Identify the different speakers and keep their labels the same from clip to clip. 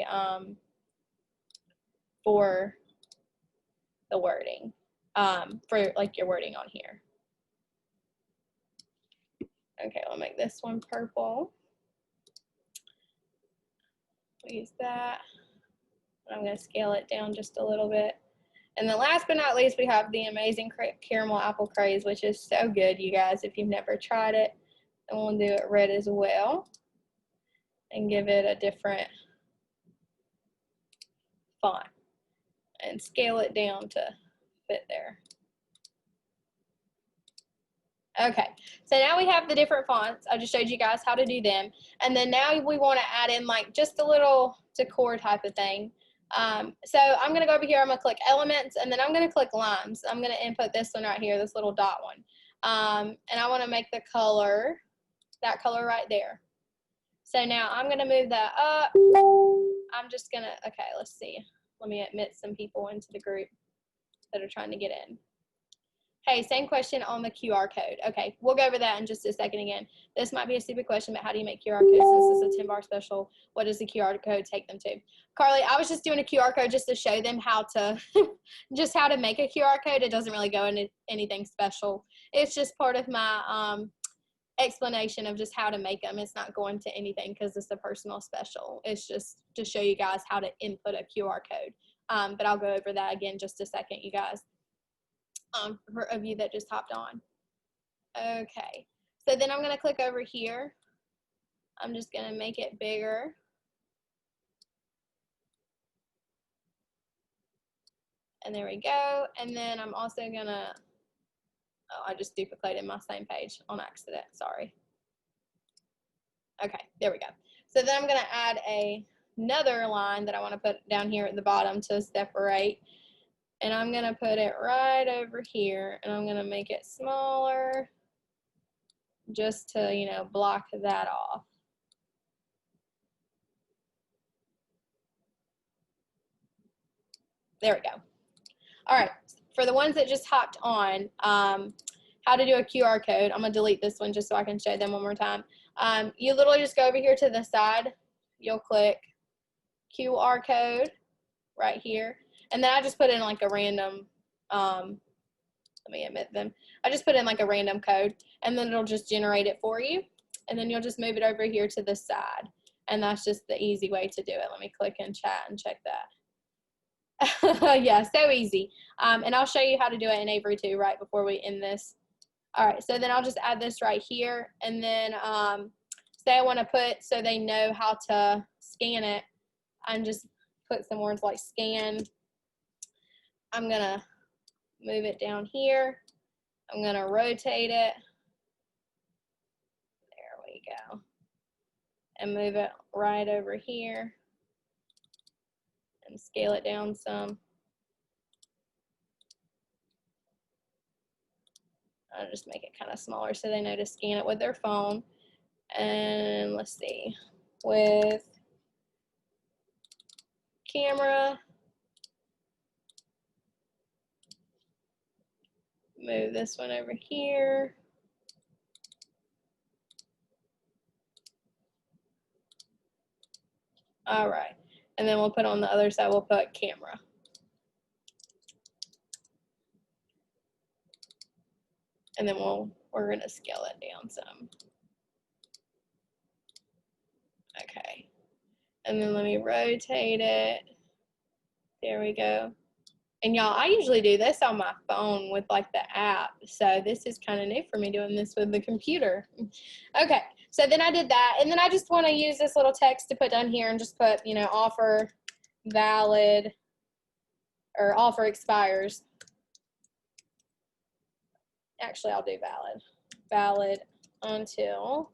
Speaker 1: a, for the wording, for like your wording on here. Okay, we'll make this one purple. Use that. I'm going to scale it down just a little bit. And then last but not least, we have the amazing caramel apple craze, which is so good, you guys. If you've never tried it, then we'll do it red as well and give it a different font and scale it down to fit there. Okay, so now we have the different fonts. I just showed you guys how to do them. And then now we want to add in like just a little decor type of thing. So I'm going to go over here, I'm going to click elements, and then I'm going to click lines. I'm going to input this one right here, this little dot one. And I want to make the color, that color right there. So now I'm going to move that up. I'm just going to, okay, let's see. Let me admit some people into the group that are trying to get in. Hey, same question on the QR code. Okay, we'll go over that in just a second again. This might be a stupid question, but how do you make QR codes since it's a 10-bar special? What does the QR code take them to? Carly, I was just doing a QR code just to show them how to, just how to make a QR code. It doesn't really go into anything special. It's just part of my explanation of just how to make them. It's not going to anything because it's a personal special. It's just to show you guys how to input a QR code. But I'll go over that again just a second, you guys. For of you that just hopped on. Okay, so then I'm going to click over here. I'm just going to make it bigger. And there we go. And then I'm also going to, oh, I just duplicated my same page on accident. Sorry. Okay, there we go. So then I'm going to add another line that I want to put down here at the bottom to separate. And I'm going to put it right over here, and I'm going to make it smaller just to, you know, block that off. There we go. All right, for the ones that just hopped on, how to do a QR code, I'm going to delete this one just so I can show them one more time. You literally just go over here to the side. You'll click QR code right here. And then I just put in like a random, let me admit them. I just put in like a random code, and then it'll just generate it for you. And then you'll just move it over here to the side. And that's just the easy way to do it. Let me click in chat and check that. Yeah, so easy. And I'll show you how to do it in Avery too, right before we end this. All right, so then I'll just add this right here. And then say I want to put, so they know how to scan it, and just put some words like scan. I'm going to move it down here. I'm going to rotate it. There we go. And move it right over here. And scale it down some. I'll just make it kind of smaller so they know to scan it with their phone. And let's see. With camera. Move this one over here. All right, and then we'll put on the other side, we'll put camera. And then we're gonna scale it down some. Okay, and then let me rotate it. There we go. And y'all, I usually do this on my phone with like the app. So this is kind of new for me doing this with the computer. Okay, so then I did that. And then I just want to use this little text to put down here and just put, you know, offer valid or offer expires. Actually, I'll do valid. Valid until,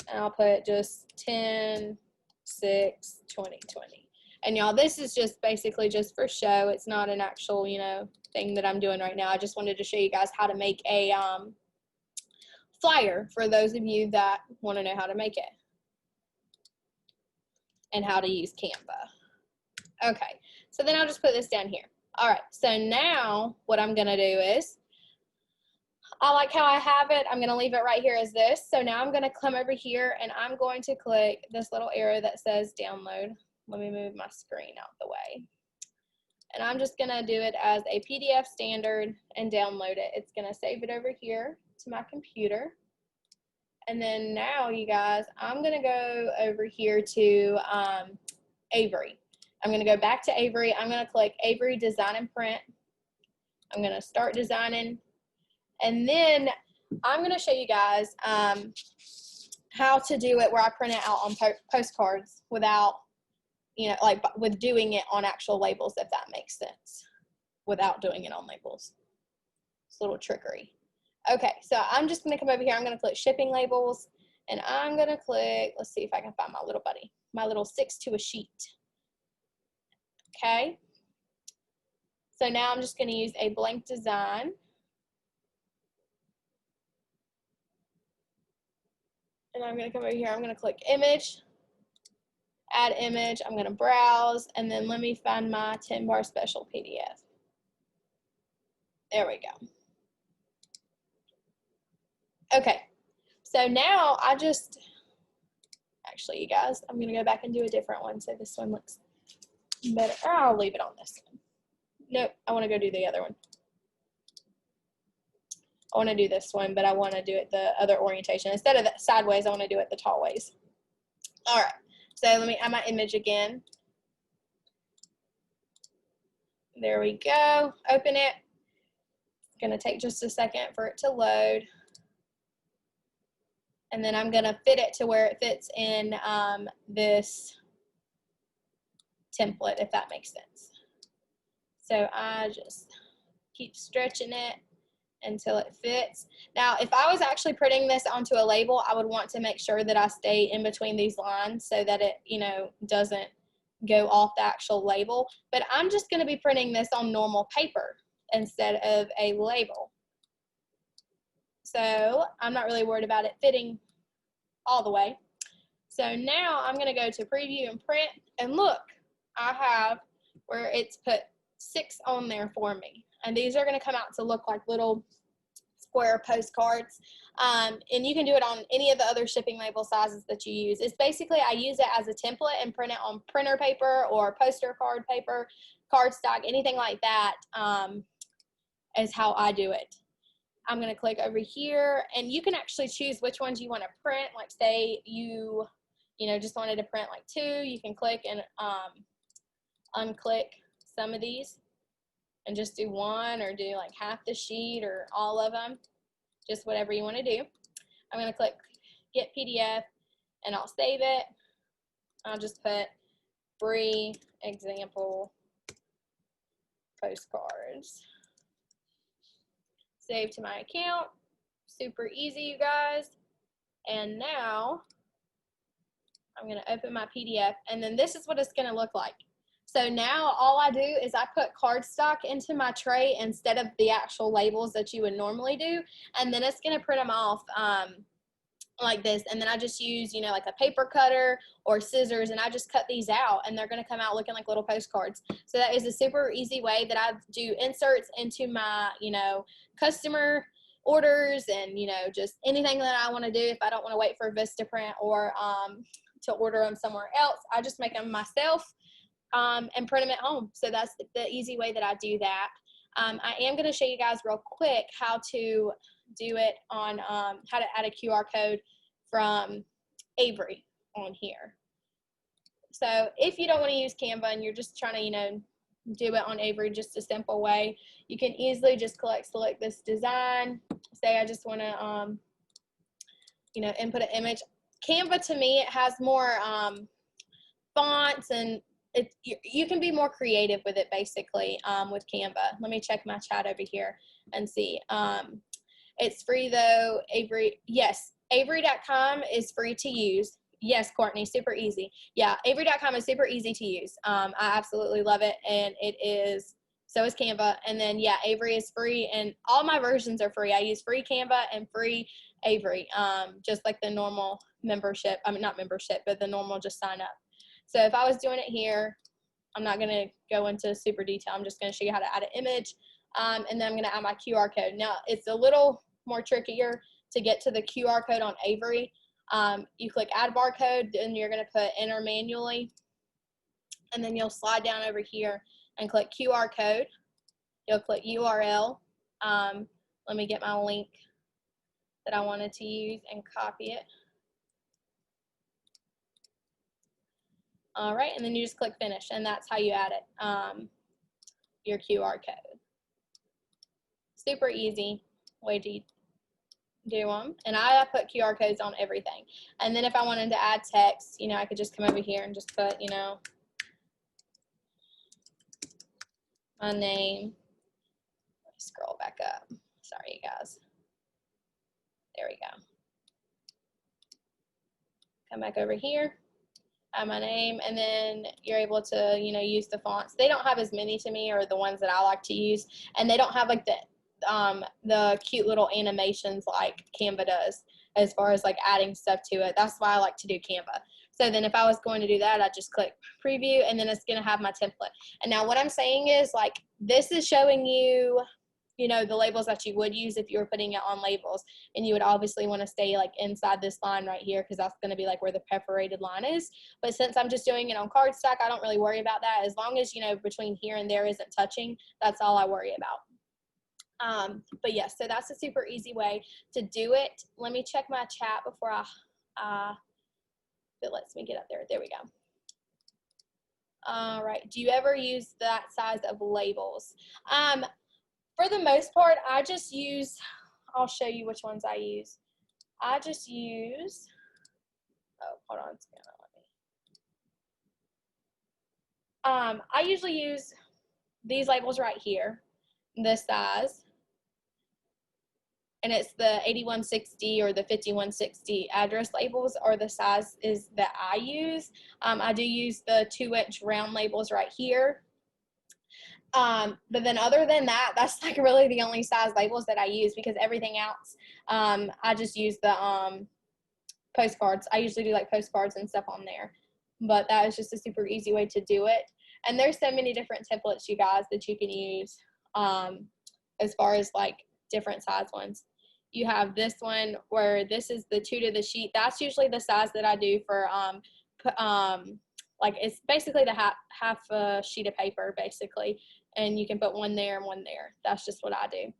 Speaker 1: and I'll put just 10/6/2020. And y'all, this is just basically just for show. It's not an actual, you know, thing that I'm doing right now. I just wanted to show you guys how to make a flyer for those of you that want to know how to make it and how to use Canva. Okay, so then I'll just put this down here. All right, so now what I'm going to do is, I like how I have it. I'm going to leave it right here as this. So now I'm going to come over here and I'm going to click this little arrow that says download. let me move my screen out the way. And I'm just gonna do it as a PDF standard and download it. It's gonna save it over here to my computer. And then now, you guys, I'm gonna go over here to Avery. I'm gonna go back to Avery. I'm gonna click Avery Design and Print. I'm gonna start designing. And then I'm gonna show you guys how to do it where I print it out on postcards without, you know, like with doing it on actual labels, if that makes sense, without doing it on labels. It's a little trickery. Okay, so I'm just gonna come over here. I'm gonna click shipping labels, and I'm gonna click, let's see if I can find my little buddy, my little 6 to a sheet. Okay, so now I'm just gonna use a blank design. And I'm gonna come over here, I'm gonna click image, add image, I'm gonna browse, and then let me find my 10-bar special PDF. There we go. Okay, so now I just, actually you guys, I'm gonna go back and do a different one so this one looks better. Or I'll leave it on this one. Nope, I wanna go do the other one. I wanna do this one, but I wanna do it the other orientation. Instead of the sideways, I wanna do it the tall ways. All right, so let me add my image again. There we go, open it. It's gonna take just a second for it to load. And then I'm gonna fit it to where it fits in this template, if that makes sense. So I just keep stretching it until it fits. Now, if I was actually printing this onto a label, I would want to make sure that I stay in between these lines so that it, you know, doesn't go off the actual label. But I'm just gonna be printing this on normal paper instead of a label. So I'm not really worried about it fitting all the way. So now I'm gonna go to preview and print, and look, I have where it's put 6 on there for me. And these are gonna come out to look like little square postcards. And you can do it on any of the other shipping label sizes that you use. It's basically, I use it as a template and print it on printer paper or poster card paper, cardstock, anything like that, is how I do it. I'm gonna click over here, and you can actually choose which ones you wanna print. Like say you know, just wanted to print like 2, you can click and unclick some of these and just do 1 or do like half the sheet or all of them, just whatever you wanna do. I'm gonna click get PDF and I'll save it. I'll just put free example postcards. Save to my account. Super easy, you guys. And now I'm gonna open my PDF, and then this is what it's gonna look like. So now all I do is I put cardstock into my tray instead of the actual labels that you would normally do, and then it's gonna print them off like this, and then I just use, you know, like a paper cutter or scissors, and I just cut these out, and they're gonna come out looking like little postcards. So that is a super easy way that I do inserts into my, you know, customer orders, and, you know, just anything that I want to do. If I don't want to wait for Vistaprint or to order them somewhere else, I just make them myself and print them at home. So that's the easy way that I do that. I am going to show you guys real quick how to do it on how to add a QR code from Avery on here. So if you don't want to use Canva and you're just trying to, you know, do it on Avery just a simple way, you can easily just select this design. Say I just want to, you know, input an image. Canva, to me, it has more fonts, and you can be more creative with it, basically, with Canva. Let me check my chat over here and see. It's free, though. Avery, yes, Avery.com is free to use. Yes, Courtney, super easy. Yeah, Avery.com is super easy to use. I absolutely love it, and it is, so is Canva. And then, yeah, Avery is free, and all my versions are free. I use free Canva and free Avery, just like the normal membership. I mean, not membership, but the normal just sign up. So if I was doing it here, I'm not going to go into super detail. I'm just going to show you how to add an image, and then I'm going to add my QR code. Now, it's a little more trickier to get to the QR code on Avery. You click add barcode, and you're going to put enter manually. and then you'll slide down over here and click QR code. You'll click URL. Let me get my link that I wanted to use and copy it. All right, and then you just click finish, and that's how you add it, your QR code. Super easy way to do them, and I put QR codes on everything. And then if I wanted to add text, you know, I could just come over here and just put, you know, my name. Let me scroll back up. Sorry, you guys. There we go. Come back over here, add my name, and then you're able to, you know, use the fonts. They don't have as many to me, or the ones that I like to use, and they don't have like the cute little animations like Canva does as far as like adding stuff to it. That's why I like to do Canva. So then if I was going to do that, I'd just click preview, and then it's going to have my template. And now what I'm saying is, like, this is showing you, you know, the labels that you would use if you were putting it on labels, and you would obviously want to stay like inside this line right here, because that's going to be like where the perforated line is. But since I'm just doing it on cardstock, I don't really worry about that. As long as, you know, between here and there isn't touching, that's all I worry about. But yes, so that's a super easy way to do it. Let me check my chat before if it lets me get up there. There we go. All right. Do you ever use that size of labels? For the most part, I just use, I'll show you which ones I use. I just use, oh, hold on, it's gonna let me. I usually use these labels right here, this size, and it's the 8160 or the 5160 address labels are the sizes that I use. I do use the 2-inch round labels right here. But then other than that, that's like really the only size labels that I use, because everything else, I just use the postcards. I usually do like postcards and stuff on there, but that is just a super easy way to do it. And there's so many different templates, you guys, that you can use as far as like different size ones. You have this one where this is the 2 to the sheet. That's usually the size that I do for like, it's basically the half a sheet of paper basically, and you can put one there and one there. That's just what I do.